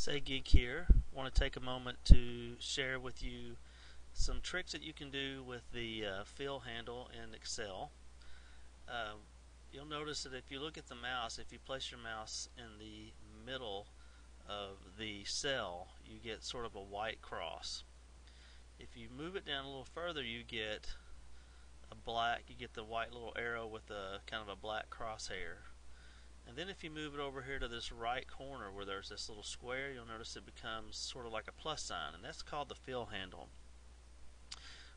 Say Geek here. I want to take a moment to share with you some tricks that you can do with the fill handle in Excel. Uh, you'll notice that if you look at the mouse, if you place your mouse in the middle of the cell, you get sort of a white cross. If you move it down a little further, you get the white little arrow with a kind of a black crosshair. And then if you move it over here to this right corner where there's this little square, you'll notice it becomes sort of like a plus sign, and that's called the fill handle.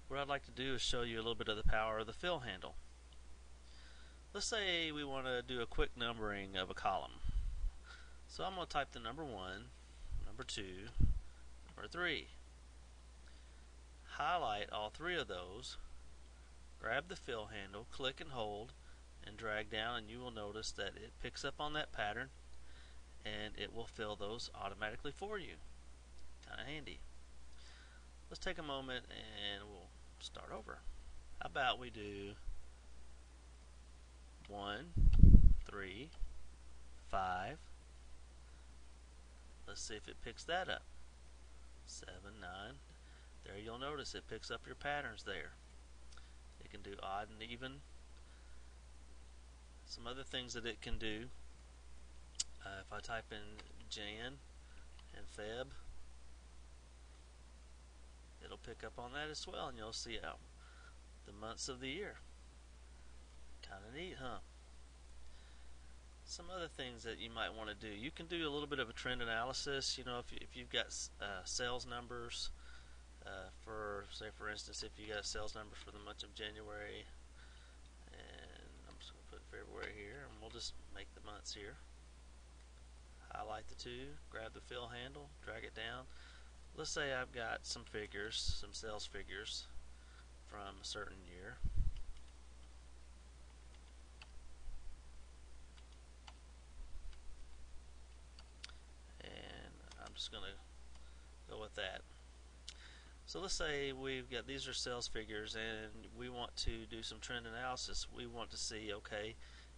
What I'd like to do is show you a little bit of the power of the fill handle. Let's say we want to do a quick numbering of a column. So I'm going to type the number 1, number 2, number 3. Highlight all three of those, grab the fill handle, click and hold, and drag down, and you will notice that it picks up on that pattern and it will fill those automatically for you. Kind of handy. Let's take a moment and we'll start over. How about we do 1, 3, 5. Let's see if it picks that up. 7, 9. There you'll notice it picks up your patterns there. It can do odd and even. Some other things that it can do, if I type in Jan and Feb, it'll pick up on that as well, and you'll see the months of the year. Kind of neat, huh? Some other things that you might want to do. You can do a little bit of a trend analysis. You know, if you've got sales numbers, for instance, if you got sales numbers for the month of January, and I'm just going to put February here, and we'll just make the months here. Highlight the two, grab the fill handle, drag it down. Let's say I've got some figures, some sales figures from a certain year. And I'm just going to go with that. So let's say these are sales figures and we want to do some trend analysis. We want to see, okay,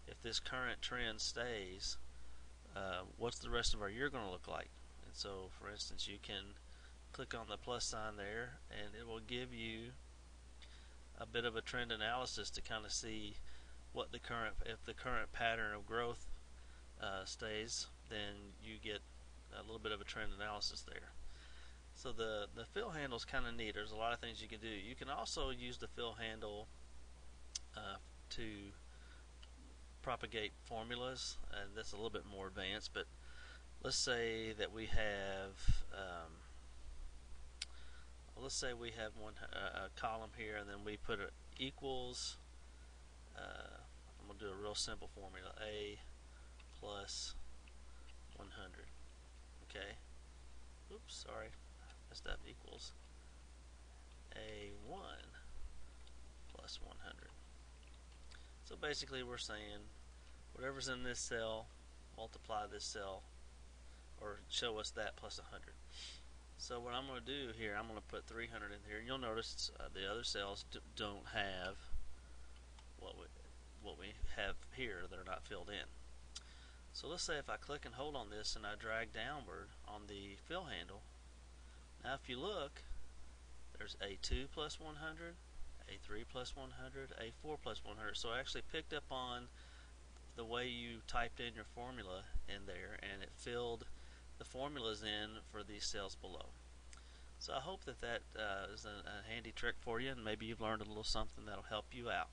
if this current trend stays, what's the rest of our year going to look like? And so, for instance, you can click on the plus sign there and it will give you a bit of a trend analysis to kind of see if the current pattern of growth stays, then you get a little bit of a trend analysis there. So the fill handle is kind of neat. There's a lot of things you can do. You can also use the fill handle to propagate formulas, and that's a little bit more advanced. But let's say that we have a column here, and then we put it equals. I'm going to do a real simple formula: A plus 100. Okay. Oops, sorry. Messed up. Equals A1 plus 100. So basically we're saying whatever's in this cell, multiply this cell, or show us that plus 100. So what I'm going to do here, I'm going to put 300 in here. You'll notice the other cells don't have what we have here. They're not filled in. So let's say if I click and hold on this and I drag downward on the fill handle, now if you look, there's A2 plus 100, A3 plus 100, A4 plus 100. So I actually picked up on the way you typed in your formula in there, and it filled the formulas in for these cells below. So I hope that is a handy trick for you, and maybe you've learned a little something that'll help you out.